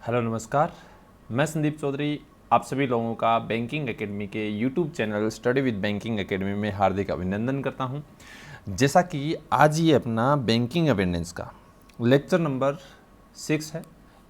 Hello नमस्कार, मैं संदीप चौधरी आप सभी लोगों का बैंकिंग एकेडमी के YouTube channel study with banking academy में हार्दिक अभिनंदन करता हूं। जैसा कि आज ये अपना बैंकिंग अवेयरनेस का लेक्चर नंबर 6 है,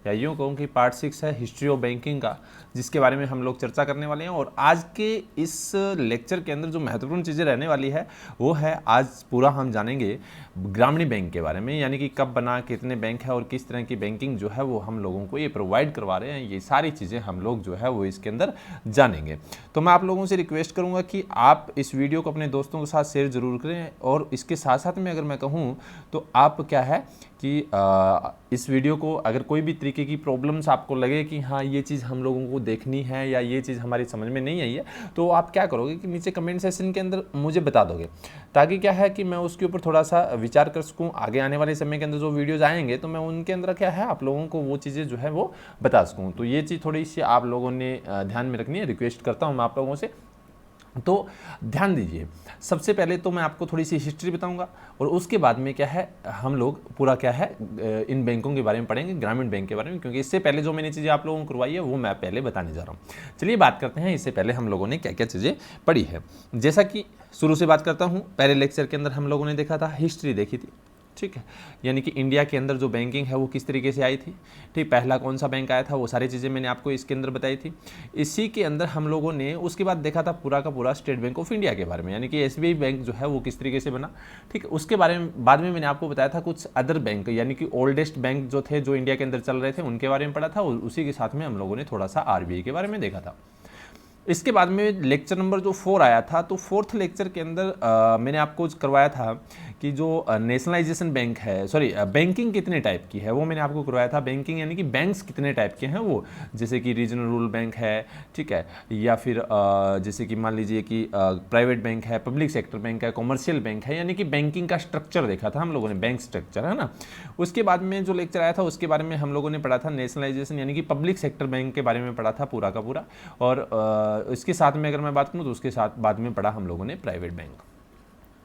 या यूँ कहूँ कि पार्ट 6 है हिस्ट्री ऑफ बैंकिंग का, जिसके बारे में हम लोग चर्चा करने वाले हैं। और आज के इस लेक्चर के अंदर जो महत्वपूर्ण चीज़ें रहने वाली है वो है, आज पूरा हम जानेंगे ग्रामीण बैंक के बारे में, यानी कि कब बना, कितने बैंक है और किस तरह की बैंकिंग जो है वो हम लोगों को ये प्रोवाइड करवा रहे हैं। ये सारी चीज़ें हम लोग जो है वो इसके अंदर जानेंगे। तो मैं आप लोगों से रिक्वेस्ट करूँगा कि आप इस वीडियो को अपने दोस्तों के साथ शेयर जरूर करें। और इसके साथ साथ में अगर मैं कहूँ तो आप क्या है कि इस वीडियो को अगर कोई भी तरीके की प्रॉब्लम्स आपको लगे कि हाँ ये चीज़ हम लोगों को देखनी है या ये चीज़ हमारी समझ में नहीं आई है, तो आप क्या करोगे कि नीचे कमेंट सेक्शन के अंदर मुझे बता दोगे, ताकि क्या है कि मैं उसके ऊपर थोड़ा सा विचार कर सकूँ। आगे आने वाले समय के अंदर जो वीडियोज़ आएंगे तो मैं उनके अंदर क्या है आप लोगों को वो चीज़ें जो है वो बता सकूँ। तो ये चीज़ थोड़ी सी आप लोगों ने ध्यान में रखनी है, रिक्वेस्ट करता हूँ मैं आप लोगों से। तो ध्यान दीजिए, सबसे पहले तो मैं आपको थोड़ी सी हिस्ट्री बताऊंगा और उसके बाद में क्या है हम लोग पूरा क्या है इन बैंकों के बारे में पढ़ेंगे, ग्रामीण बैंक के बारे में, क्योंकि इससे पहले जो मैंने चीज़ें आप लोगों को करवाई है वो मैं पहले बताने जा रहा हूँ। चलिए बात करते हैं इससे पहले हम लोगों ने क्या क्या चीज़ें पढ़ी है। जैसा कि शुरू से बात करता हूँ, पहले लेक्चर के अंदर हम लोगों ने देखा था हिस्ट्री देखी थी, ठीक है, यानी कि इंडिया के अंदर जो बैंकिंग है वो किस तरीके से आई थी। ठीक, पहला कौन सा बैंक आया था वो सारी चीज़ें मैंने आपको इसके अंदर बताई थी। इसी के अंदर हम लोगों ने उसके बाद देखा था पूरा का पूरा स्टेट बैंक ऑफ इंडिया के बारे में, यानी कि एसबीआई बैंक जो है वो किस तरीके से बना। ठीक, उसके बारे में बाद में मैंने आपको बताया था कुछ अदर बैंक, यानी कि ओल्डेस्ट बैंक जो थे जो इंडिया के अंदर चल रहे थे उनके बारे में पढ़ा था। और उसी के साथ में हम लोगों ने थोड़ा सा आरबीआई के बारे में देखा था। इसके बाद में लेक्चर नंबर जो 4 आया था, तो फोर्थ लेक्चर के अंदर मैंने आपको करवाया था कि जो नेशनलाइजेशन बैंक है, सॉरी बैंकिंग कितने टाइप की है वो मैंने आपको करवाया था। बैंकिंग यानी कि बैंक्स कितने टाइप के हैं वो, जैसे कि रीजनल रूरल बैंक है, ठीक है, या फिर जैसे कि मान लीजिए कि प्राइवेट बैंक है, पब्लिक सेक्टर बैंक है, कॉमर्शियल बैंक है, यानी कि बैंकिंग का स्ट्रक्चर देखा था हम लोगों ने, बैंक स्ट्रक्चर है ना। उसके बाद में जो लेक्चर आया था उसके बारे में हम लोगों ने पढ़ा था नेशनलाइजेशन, यानी कि पब्लिक सेक्टर बैंक के बारे में पढ़ा था पूरा का पूरा। और इसके साथ में अगर मैं बात करूं तो उसके साथ बाद में पढ़ा हम लोगों ने प्राइवेट बैंक।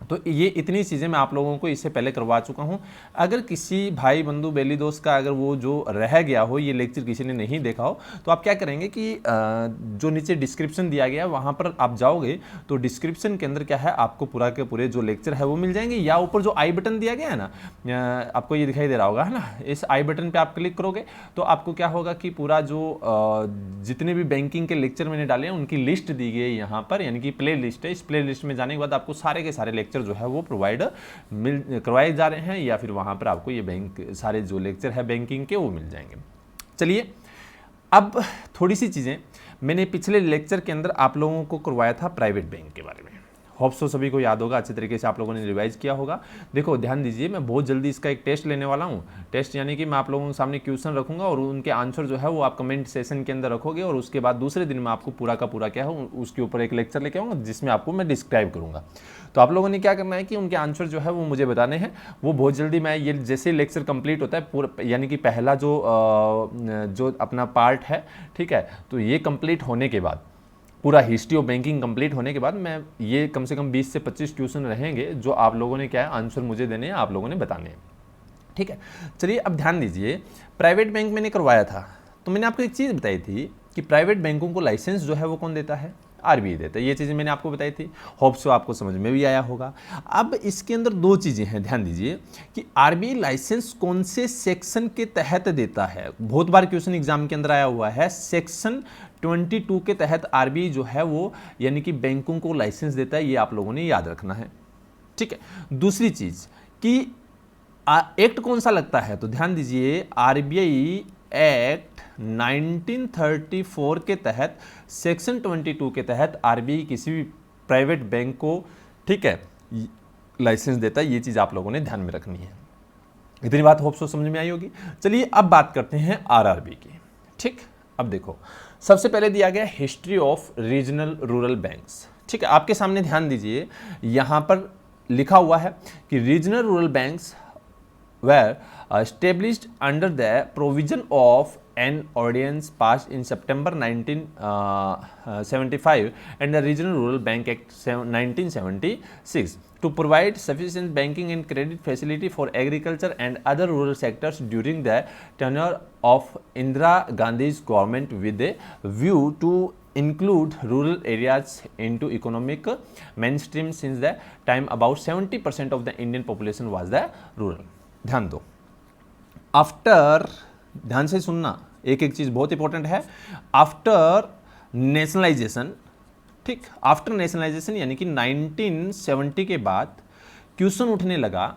तो ये इतनी चीज़ें मैं आप लोगों को इससे पहले करवा चुका हूं। अगर किसी भाई बंधु बेली दोस्त का अगर वो जो रह गया हो, ये लेक्चर किसी ने नहीं देखा हो, तो आप क्या करेंगे कि जो नीचे डिस्क्रिप्शन दिया गया है वहां पर आप जाओगे तो डिस्क्रिप्शन के अंदर क्या है आपको पूरा के पूरे जो लेक्चर है वो मिल जाएंगे। या ऊपर जो आई बटन दिया गया है ना, आपको ये दिखाई दे रहा होगा है ना, इस आई बटन पर आप क्लिक करोगे तो आपको क्या होगा कि पूरा जो जितने भी बैंकिंग के लेक्चर मैंने डाले हैं उनकी लिस्ट दी गई है यहाँ पर, यानी कि प्ले लिस्ट है। इस प्ले लिस्ट में जाने के बाद आपको सारे के सारे लेक्चर जो है वो प्रोवाइड करवाए जा रहे हैं, या फिर वहां पर आपको ये बैंक सारे जो लेक्चर है बैंकिंग के वो मिल जाएंगे। चलिए अब थोड़ी सी चीज़ें मैंने पिछले लेक्चर के अंदर आप लोगों को करवाया था प्राइवेट बैंक के बारे में। होप सो सभी को याद होगा, अच्छे तरीके से आप लोगों ने रिवाइज किया होगा। देखो ध्यान दीजिए, मैं बहुत जल्दी इसका एक टेस्ट लेने वाला हूँ। टेस्ट यानी कि मैं आप लोगों के सामने क्वेश्चन रखूंगा और उनके आंसर जो है वो आप कमेंट सेशन के अंदर रखोगे, और उसके बाद दूसरे दिन में आपको पूरा का पूरा क्या है उसके ऊपर एक लेक्चर लेके आऊँगा जिसमें आपको मैं डिस्क्राइब करूँगा। तो आप लोगों ने क्या करना है कि उनके आंसर जो है वो मुझे बताने हैं। वो बहुत जल्दी मैं ये जैसे लेक्चर कंप्लीट होता है पूरा, यानी कि पहला जो अपना पार्ट है, ठीक है, तो ये कंप्लीट होने के बाद, पूरा हिस्ट्री ऑफ बैंकिंग कंप्लीट होने के बाद मैं ये कम से कम 20 से 25 क्वेश्चन रहेंगे जो आप लोगों ने क्या है आंसर मुझे देने हैं, आप लोगों ने बताने हैं, ठीक है। चलिए अब ध्यान दीजिए, प्राइवेट बैंक मैंने करवाया था तो मैंने आपको एक चीज़ बताई थी कि प्राइवेट बैंकों को लाइसेंस जो है वो कौन देता है, आरबीआई देता है। ये चीज़ें मैंने आपको बताई थी, होप सो आपको समझ में भी आया होगा। अब इसके अंदर दो चीज़ें हैं, ध्यान दीजिए कि आरबीआई लाइसेंस कौन से सेक्शन के तहत देता है। बहुत बार क्वेश्चन एग्जाम के अंदर आया हुआ है, सेक्शन 22 के तहत आरबीआई जो है वो यानी कि बैंकों को लाइसेंस देता है, ये आप लोगों ने याद रखना है, ठीक है। दूसरी चीज़ कि एक्ट कौन सा लगता है, तो ध्यान दीजिए आरबीआई एक्ट 1934 के तहत सेक्शन 22 के तहत आरबीआई किसी भी प्राइवेट बैंक को, ठीक है, लाइसेंस देता है। ये चीज़ आप लोगों ने ध्यान में रखनी है। इतनी बात होप सो समझ में आई होगी। चलिए अब बात करते हैं आरआरबी की, ठीक। अब देखो सबसे पहले दिया गया history of regional rural banks, ठीक है। आपके सामने ध्यान दीजिए, यहां पर लिखा हुआ है कि regional rural banks were established under the provision of an ordinance passed in September 1975 and the Regional Rural Bank Act 1976 to provide sufficient banking and credit facility for agriculture and other rural sectors during the tenure of Indira Gandhi's government with a view to include rural areas into economic mainstream since the time about 70% of the Indian population was the rural. ध्यान दो, after, ध्यान से सुनना, एक एक चीज बहुत important है, आफ्टर नेशनलाइजेशन, ठीक, आफ्टर नेशनलाइजेशन यानी कि 1970 के बाद क्वेश्चन उठने लगा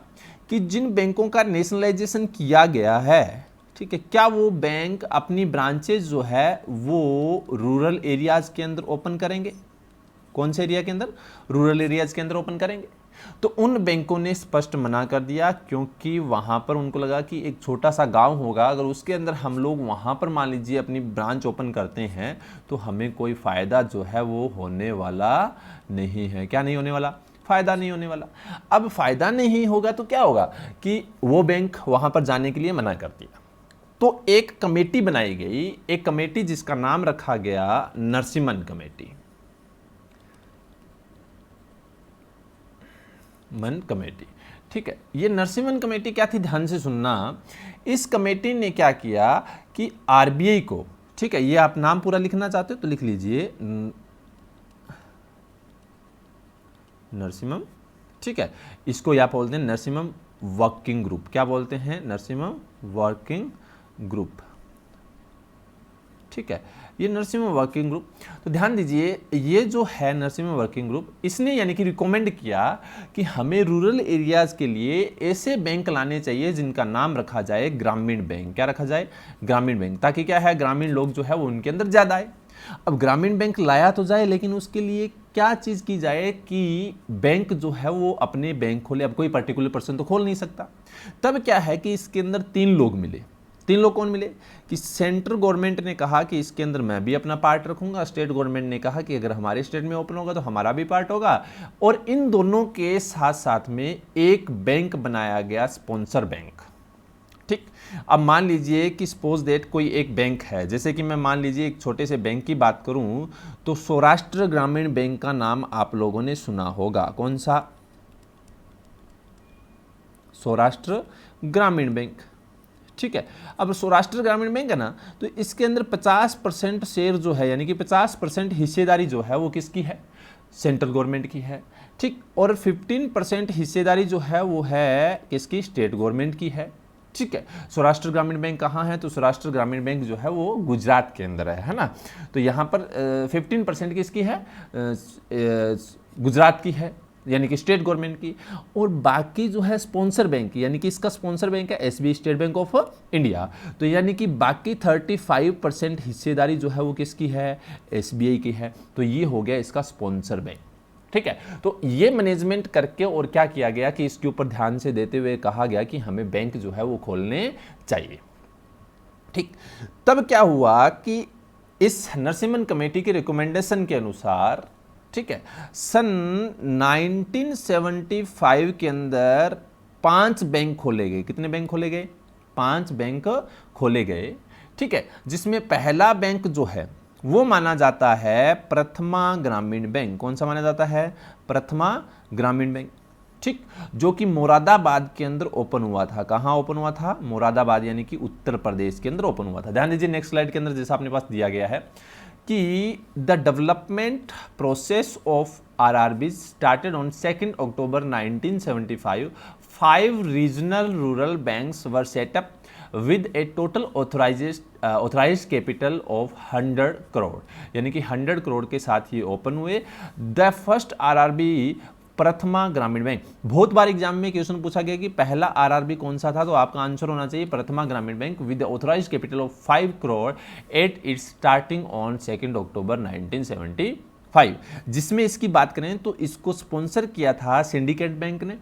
कि जिन बैंकों का नेशनलाइजेशन किया गया है, ठीक है, क्या वो बैंक अपनी ब्रांचेज जो है वो रूरल एरियाज के अंदर ओपन करेंगे? कौन से एरिया के अंदर? रूरल एरियाज के अंदर ओपन करेंगे। तो उन बैंकों ने स्पष्ट मना कर दिया, क्योंकि वहां पर उनको लगा कि एक छोटा सा गांव होगा, अगर उसके अंदर हम लोग वहां पर मान लीजिए अपनी ब्रांच ओपन करते हैं तो हमें कोई फायदा जो है वो होने वाला नहीं है। क्या नहीं होने वाला? फायदा नहीं होने वाला। अब फायदा नहीं होगा तो क्या होगा कि वो बैंक वहां पर जाने के लिए मना कर दिया। तो एक कमेटी बनाई गई, एक कमेटी जिसका नाम रखा गया नरसिम्हन कमेटी, मन कमेटी, ठीक है। ये नरसिम्हन कमेटी क्या थी, ध्यान से सुनना। इस कमेटी ने क्या किया कि आरबीआई को, ठीक है, ये आप नाम पूरा लिखना चाहते हो तो लिख लीजिए नरसिम्हन, ठीक है। इसको या बोलते हैं नरसिम्हन वर्किंग ग्रुप। क्या बोलते हैं? नरसिम्हन वर्किंग ग्रुप, ठीक है, ये नरसिम्हन वर्किंग ग्रुप। तो ध्यान दीजिए, ये जो है नरसिम्हन वर्किंग ग्रुप, इसने यानी कि रिकमेंड किया कि हमें रूरल एरियाज के लिए ऐसे बैंक लाने चाहिए जिनका नाम रखा जाए ग्रामीण बैंक। क्या रखा जाए? ग्रामीण बैंक, ताकि क्या है, ग्रामीण लोग जो है वो उनके अंदर ज्यादा आए। अब ग्रामीण बैंक लाया तो जाए, लेकिन उसके लिए क्या चीज की जाए कि बैंक जो है वो अपने बैंक खोले। अब कोई पर्टिकुलर पर्सन तो खोल नहीं सकता। तब क्या है कि इसके अंदर 3 लोग मिले। 3 लोग कौन मिले कि सेंट्रल गवर्नमेंट ने कहा कि इसके अंदर मैं भी अपना पार्ट रखूंगा, स्टेट गवर्नमेंट ने कहा कि अगर हमारे स्टेट में ओपन होगा तो हमारा भी पार्ट होगा, और इन दोनों के साथ साथ में एक बैंक बनाया गया, स्पॉन्सर बैंक, ठीक। अब मान लीजिए कि सपोज दैट कोई एक बैंक है, जैसे कि मैं मान लीजिए एक छोटे से बैंक की बात करूं तो सौराष्ट्र ग्रामीण बैंक का नाम आप लोगों ने सुना होगा। कौन सा? सौराष्ट्र ग्रामीण बैंक, ठीक है। अब सौराष्ट्र ग्रामीण बैंक है ना, तो इसके अंदर 50% शेयर जो है, यानी कि 50% हिस्सेदारी जो है वो किसकी है? सेंट्रल गवर्नमेंट की है, ठीक। और 15% हिस्सेदारी जो है वो है किसकी? स्टेट गवर्नमेंट की है, ठीक है। सौराष्ट्र ग्रामीण बैंक कहाँ है? तो सौराष्ट्र ग्रामीण बैंक जो है वो गुजरात के अंदर है ना। तो यहाँ पर 15% किसकी है? गुजरात की है, यानी कि स्टेट गवर्नमेंट की। और बाकी जो है स्पॉन्सर बैंक, यानी कि इसका स्पॉन्सर बैंक है SBI, state bank of India. तो यानी कि बाकी 35% हिस्सेदारी जो है वो किसकी है? एसबीआई की है। तो ये हो गया इसका स्पॉन्सर बैंक, ठीक है। तो ये मैनेजमेंट करके और क्या किया गया कि इसके ऊपर ध्यान से देते हुए कहा गया कि हमें बैंक जो है वो खोलने चाहिए, ठीक। तब क्या हुआ कि इस नरसिम्हन कमेटी के रिकमेंडेशन के अनुसार, ठीक है, सन 1975 के अंदर 5 बैंक खोले गए। कितने बैंक खोले गए? 5 बैंक खोले गए, ठीक है। जिसमें पहला बैंक जो है वो माना जाता है प्रथमा ग्रामीण बैंक। कौन सा माना जाता है? प्रथमा ग्रामीण बैंक, ठीक, जो कि मुरादाबाद के अंदर ओपन हुआ था। कहां ओपन हुआ था? मुरादाबाद, यानी कि उत्तर प्रदेश के अंदर ओपन हुआ था। ध्यान दीजिए नेक्स्ट स्लाइड के अंदर जैसा अपने पास दिया गया है कि the development process of RRB started on 2 October 1975। 5 regional rural banks were set up with a total authorized capital of 100 crore, यानी कि 100 करोड़ के साथ ये ओपन हुए। The first RRB Prathama Gramin bank. बहुत बार एग्जाम में क्वेश्चन पूछा गया कि पहला आरआरबी कौन सा था, तो आपका आंसर होना चाहिए प्रथमा Gramin bank with authorised capital of 5 crore at its starting on 2 अक्टूबर 1975। जिसमें इसकी बात करें तो इसको स्पॉन्सर किया था सिंडिकेट बैंक ने,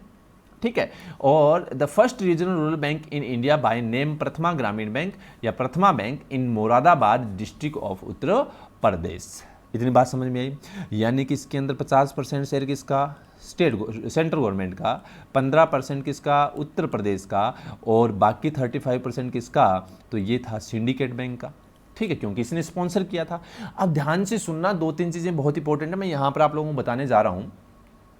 ठीक है। और the first regional rural bank in India by name Prathama Gramin Bank या Prathama Bank in Moradabad district of Uttar Pradesh. इतनी बात समझ में आई। यानी कि इसके अंदर 50% शेयर किसका, सेंट्रल गवर्नमेंट का, 15% किसका, उत्तर प्रदेश का, और बाकी 35% किसका, तो ये था सिंडिकेट बैंक का। ठीक है, क्योंकि इसने स्पॉन्सर किया था। अब ध्यान से सुनना, 2-3 चीज़ें बहुत इंपॉर्टेंट है, मैं यहाँ पर आप लोगों को बताने जा रहा हूँ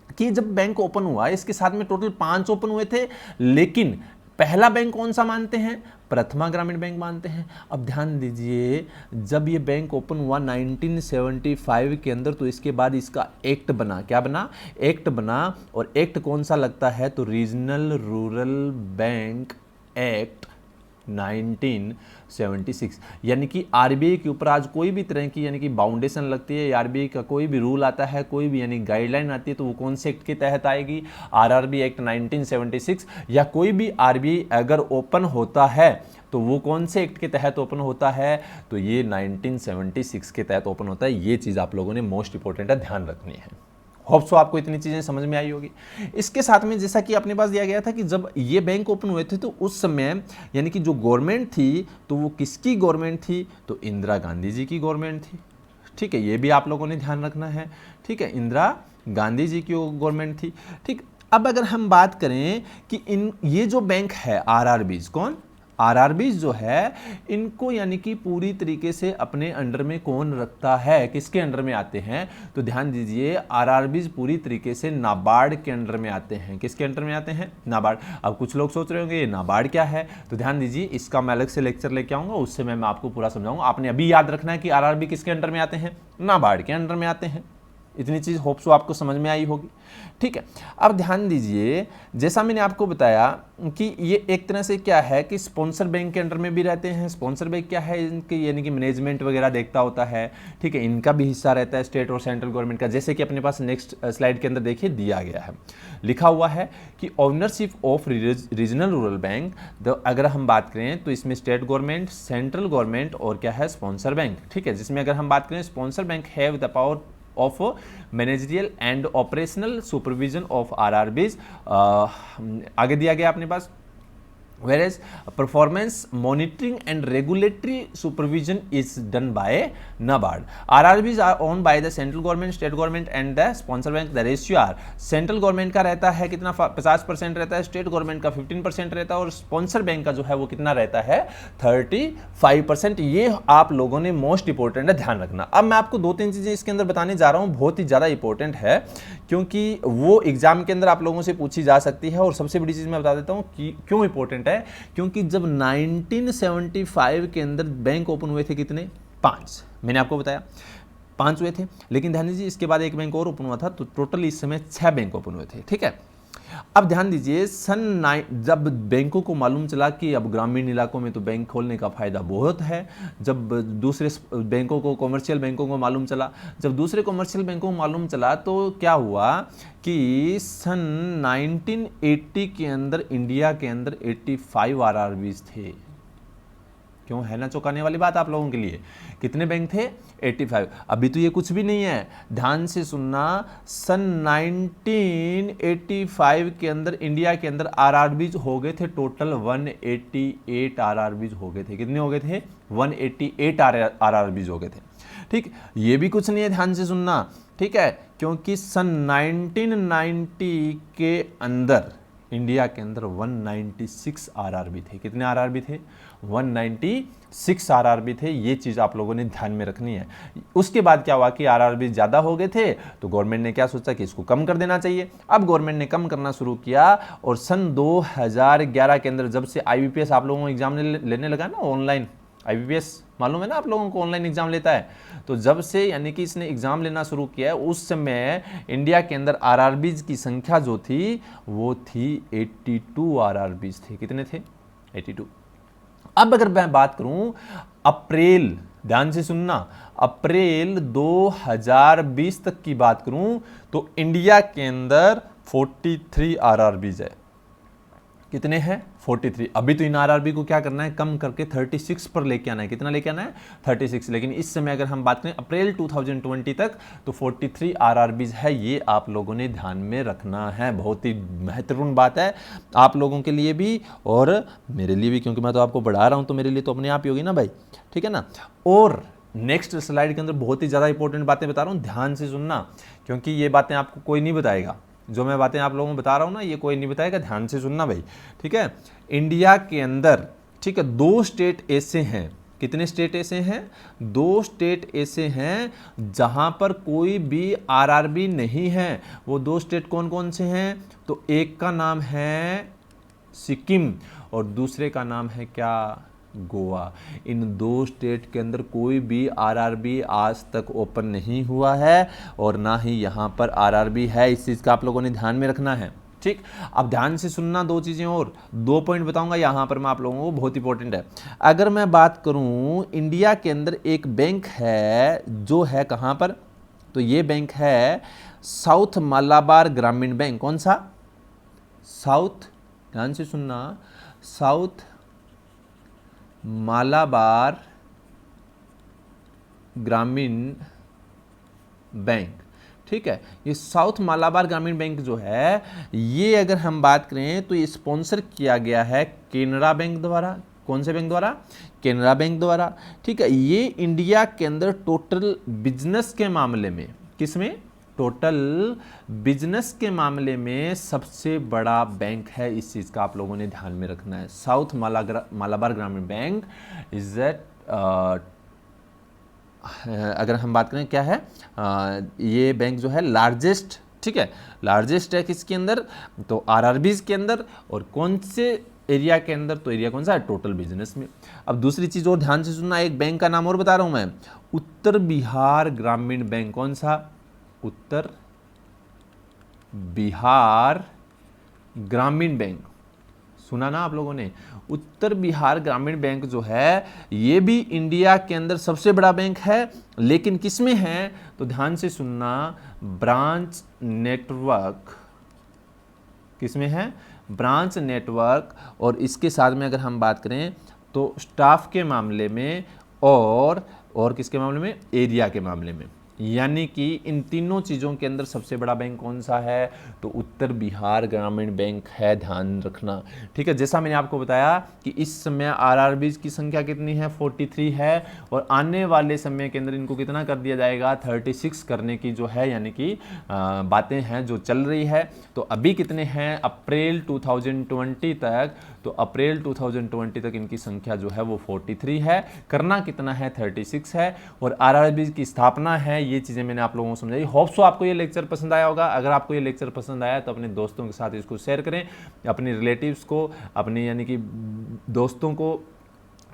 कि जब बैंक ओपन हुआ, इसके साथ में टोटल 5 ओपन हुए थे, लेकिन पहला बैंक कौन सा मानते हैं, प्रथमा ग्रामीण बैंक मानते हैं। अब ध्यान दीजिए, जब ये बैंक ओपन हुआ 1975 के अंदर, तो इसके बाद इसका एक्ट बना, क्या बना, एक्ट बना, और एक्ट कौन सा लगता है, तो रीजनल रूरल बैंक एक्ट 1976। यानी कि आरबीआई के ऊपर आज कोई भी तरह की यानी कि बाउंडेशन लगती है, आरबीआई का कोई भी रूल आता है, कोई भी यानी गाइडलाइन आती है, तो वो कौन से एक्ट के तहत आएगी, आरआरबी एक्ट 1976। या कोई भी आरबीआई अगर ओपन होता है तो वो कौन से एक्ट के तहत ओपन होता है, तो ये 1976 के तहत ओपन होता है। ये चीज़ आप लोगों ने मोस्ट इंपॉर्टेंट है, ध्यान रखनी है। होप सो आपको इतनी चीज़ें समझ में आई होगी। इसके साथ में जैसा कि अपने पास दिया गया था कि जब ये बैंक ओपन हुए थे, तो उस समय यानी कि जो गवर्नमेंट थी, तो वो किसकी गवर्नमेंट थी, तो इंदिरा गांधी जी की गवर्नमेंट थी। ठीक है, ये भी आप लोगों ने ध्यान रखना है। ठीक है, इंदिरा गांधी जी की गवर्नमेंट थी। ठीक, अब अगर हम बात करें कि ये जो बैंक है आरआरबीज, कौन, आरआरबीज जो है, इनको यानी कि पूरी तरीके से अपने अंडर में कौन रखता है, किसके अंडर में आते हैं, तो ध्यान दीजिए, आरआरबीज पूरी तरीके से नाबार्ड के अंडर में आते हैं। किसके अंडर में आते हैं, नाबार्ड। अब कुछ लोग सोच रहे होंगे ये नाबार्ड क्या है, तो ध्यान दीजिए, इसका मैं अलग से लेक्चर लेके आऊंगा, उससे मैं आपको पूरा समझाऊंगा। आपने अभी याद रखना है कि आरआरबी किसके अंडर में आते हैं, नाबार्ड के अंडर में आते हैं। इतनी चीज़ होप सो आपको समझ में आई होगी। ठीक है, अब ध्यान दीजिए, जैसा मैंने आपको बताया कि ये एक तरह से क्या है कि स्पॉन्सर बैंक के अंडर में भी रहते हैं। स्पॉन्सर बैंक क्या है, इनके यानी कि मैनेजमेंट वगैरह देखता होता है। ठीक है, इनका भी हिस्सा रहता है स्टेट और सेंट्रल गवर्नमेंट का, जैसे कि अपने पास नेक्स्ट स्लाइड के अंदर देखिए दिया गया है, लिखा हुआ है कि ownership of regional rural bank. अगर हम बात करें तो इसमें स्टेट गवर्नमेंट, सेंट्रल गवर्नमेंट और क्या है, स्पॉन्सर बैंक। ठीक है, जिसमें अगर हम बात करें sponsor bank have the power of managerial and operational supervision of RRBs। आगे दिया गया अपने पास, whereas performance monitoring and regulatory supervision is done by NABARD। RRBs are owned by the central government, state government and the sponsor bank। The ratio are central government का रहता है कितना, 50% रहता है, state government का 15% रहता है, और sponsor बैंक का जो है वो कितना रहता है, 35%। ये आप लोगों ने मोस्ट इंपॉर्टेंट है, ध्यान रखना। अब मैं आपको 2-3 चीज़ें इसके अंदर बताने जा रहा हूँ, बहुत ही ज़्यादा इंपॉर्टेंट है, क्योंकि वो एग्जाम के अंदर आप लोगों से पूछी जा सकती है। और सबसे बड़ी चीज़ मैं बता देता हूँ कि क्यों इंपॉर्टेंट है, क्योंकि जब 1975 के अंदर बैंक ओपन हुए थे कितने, 5, मैंने आपको बताया 5 हुए थे, लेकिन ध्यान दीजिए इसके बाद एक बैंक और ओपन हुआ था, तो टोटल इस समय 6 बैंक ओपन हुए थे। ठीक है, अब ध्यान दीजिए, जब बैंकों को मालूम चला कि अब ग्रामीण इलाकों में तो बैंक खोलने का फायदा बहुत है, जब दूसरे बैंकों को, कॉमर्शियल बैंकों को मालूम चला, जब दूसरे कॉमर्शियल बैंकों को मालूम चला, तो क्या हुआ कि सन 1980 के अंदर इंडिया के अंदर 85 आरआरबीज थे। क्यों, है ना चौंकाने वाली बात आप लोगों के लिए, कितने बैंक थे, 85। अभी तो ये कुछ भी नहीं है, ध्यान से सुनना, सन 1985 के अंदर इंडिया के अंदर आरआरबीज हो गए थे टोटल 188 आरआरबीज हो गए थे। कितने हो गए थे, 188 आरआरबीज हो गए थे। ठीक, ये भी कुछ नहीं है, ध्यान से सुनना। ठीक है, क्योंकि सन 1990 के अंदर इंडिया के अंदर 196 आरआरबी थे। कितने आरआरबी थे, 196 आरआरबी थे। ये चीज़ आप लोगों ने ध्यान में रखनी है। उसके बाद क्या हुआ कि आरआरबी ज़्यादा हो गए थे, तो गवर्नमेंट ने क्या सोचा कि इसको कम कर देना चाहिए। अब गवर्नमेंट ने कम करना शुरू किया, और सन 2011 के अंदर जब से आईबीपीएस आप लोगों को एग्जाम लेने लगा ना, ऑनलाइन आईबीपीएस मालूम है ना आप लोगों को, ऑनलाइन एग्जाम लेता है, तो जब से यानी कि इसने एग्जाम लेना शुरू किया है, उस समय इंडिया के अंदर आरआरबीज की संख्या जो थी वो थी 82 आरआरबीज थे। कितने थे, 82। अब अगर मैं बात करूं अप्रैल, ध्यान से सुनना, अप्रैल 2020 तक की बात करूं, तो इंडिया के अंदर 43 आरआरबीज है। कितने हैं, 43। अभी तो इन आरआरबी को क्या करना है, कम करके 36 पर लेके आना है। कितना लेके आना है, 36। लेकिन इस समय अगर हम बात करें अप्रैल 2020 तक, तो 43 आरआरबीज है। ये आप लोगों ने ध्यान में रखना है, बहुत ही महत्वपूर्ण बात है आप लोगों के लिए भी और मेरे लिए भी, क्योंकि मैं तो आपको बढ़ा रहा हूं, तो मेरे लिए तो अपने आप ही होगी ना भाई। ठीक है ना। और नेक्स्ट स्लाइड के अंदर बहुत ही ज़्यादा इंपॉर्टेंट बातें बता रहा हूँ, ध्यान से सुनना, क्योंकि ये बातें आपको कोई नहीं बताएगा। जो मैं बातें आप लोगों को बता रहा हूँ ना, ये कोई नहीं बताएगा, ध्यान से सुनना भाई, ठीक है। इंडिया के अंदर, ठीक है, 2 स्टेट ऐसे हैं, कितने स्टेट ऐसे हैं? 2 स्टेट ऐसे हैं जहां पर कोई भी आरआरबी नहीं है। वो 2 स्टेट कौन कौन से हैं? तो एक का नाम है सिक्किम और दूसरे का नाम है क्या? गोवा। इन 2 स्टेट के अंदर कोई भी आरआरबी आज तक ओपन नहीं हुआ है और ना ही यहाँ पर आरआरबी है। इस चीज़ का आप लोगों ने ध्यान में रखना है, ठीक। अब ध्यान से सुनना, 2 चीज़ें और 2 पॉइंट बताऊंगा यहाँ पर मैं आप लोगों को, बहुत इंपॉर्टेंट है। अगर मैं बात करूँ, इंडिया के अंदर एक बैंक है जो है कहाँ पर? तो ये बैंक है साउथ मालाबार ग्रामीण बैंक। कौन सा? साउथ, ध्यान से सुनना, साउथ मालाबार ग्रामीण बैंक, ठीक है। ये साउथ मालाबार ग्रामीण बैंक जो है, ये अगर हम बात करें तो ये स्पॉन्सर किया गया है केनरा बैंक द्वारा। कौन से बैंक द्वारा? केनरा बैंक द्वारा, ठीक है। ये इंडिया के अंदर टोटल बिजनेस के मामले में, किसमें? टोटल बिजनेस के मामले में सबसे बड़ा बैंक है। इस चीज़ का आप लोगों ने ध्यान में रखना है। साउथ मालाबार ग्रामीण बैंक इज दैट, अगर हम बात करें क्या है, ये बैंक जो है लार्जेस्ट, ठीक है, लार्जेस्ट है किसके अंदर? तो आरआरबीज के अंदर। और कौन से एरिया के अंदर? तो एरिया कौन सा है? टोटल बिजनेस में। अब दूसरी चीज और ध्यान से सुनना, एक बैंक का नाम और बता रहा हूं मैं, उत्तर बिहार ग्रामीण बैंक। कौन सा? उत्तर बिहार ग्रामीण बैंक। सुना ना आप लोगों ने? उत्तर बिहार ग्रामीण बैंक जो है, ये भी इंडिया के अंदर सबसे बड़ा बैंक है, लेकिन किसमें है? तो ध्यान से सुनना, ब्रांच नेटवर्क। किसमें है? Branch network. और इसके साथ में अगर हम बात करें तो स्टाफ के मामले में और किसके मामले में? एरिया के मामले में। यानी कि इन तीनों चीज़ों के अंदर सबसे बड़ा बैंक कौन सा है? तो उत्तर बिहार ग्रामीण बैंक है, ध्यान रखना, ठीक है। जैसा मैंने आपको बताया कि इस समय आरआरबीज की संख्या कितनी है? 43 है, और आने वाले समय के अंदर इनको कितना कर दिया जाएगा? 36 करने की जो है, यानी कि बातें हैं जो चल रही है। तो अभी कितने हैं? अप्रैल 2020 तक, तो अप्रैल 2020 तक इनकी संख्या जो है वो 43 है, करना कितना है? 36 है, और आरआरबी की स्थापना है। ये चीज़ें मैंने आप लोगों को समझाई। होप सो आपको ये लेक्चर पसंद आया होगा। अगर आपको ये लेक्चर पसंद आया तो अपने दोस्तों के साथ इसको शेयर करें, अपने रिलेटिव्स को, अपने यानी कि दोस्तों को,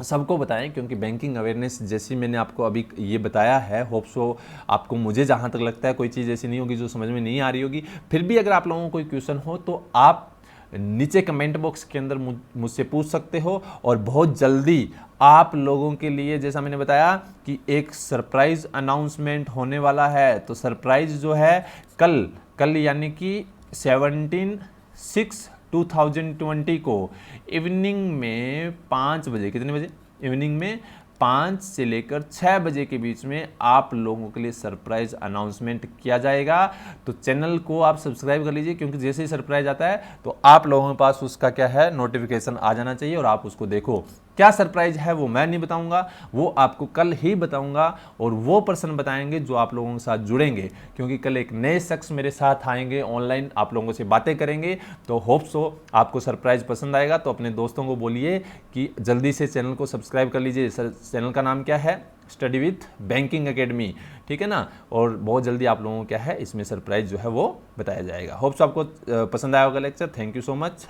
सबको बताएं, क्योंकि बैंकिंग अवेयरनेस जैसी मैंने आपको अभी ये बताया है, होप सो आपको, मुझे जहाँ तक लगता है कोई चीज़ ऐसी नहीं होगी जो समझ में नहीं आ रही होगी। फिर भी अगर आप लोगों को कोई क्वेश्चन हो तो आप नीचे कमेंट बॉक्स के अंदर मुझसे पूछ सकते हो। और बहुत जल्दी आप लोगों के लिए, जैसा मैंने बताया कि एक सरप्राइज अनाउंसमेंट होने वाला है। तो सरप्राइज जो है कल यानी कि 17/6/2020 को इवनिंग में 5 बजे, कितने बजे? इवनिंग में 5 से लेकर 6 बजे के बीच में आप लोगों के लिए सरप्राइज अनाउंसमेंट किया जाएगा। तो चैनल को आप सब्सक्राइब कर लीजिए, क्योंकि जैसे ही सरप्राइज आता है तो आप लोगों के पास उसका क्या है? नोटिफिकेशन आ जाना चाहिए, और आप उसको देखो। क्या सरप्राइज है वो मैं नहीं बताऊंगा, वो आपको कल ही बताऊंगा, और वो पर्सन बताएंगे जो आप लोगों के साथ जुड़ेंगे, क्योंकि कल एक नए शख्स मेरे साथ आएंगे, ऑनलाइन आप लोगों से बातें करेंगे। तो होप सो आपको सरप्राइज पसंद आएगा। तो अपने दोस्तों को बोलिए कि जल्दी से चैनल को सब्सक्राइब कर लीजिए। चैनल का नाम क्या है? स्टडी विथ बैंकिंग एकेडमी, ठीक है ना। और बहुत जल्दी आप लोगों को क्या है, इसमें सरप्राइज जो है वो बताया जाएगा। होप सो आपको पसंद आया होगा lecture. Thank you so much.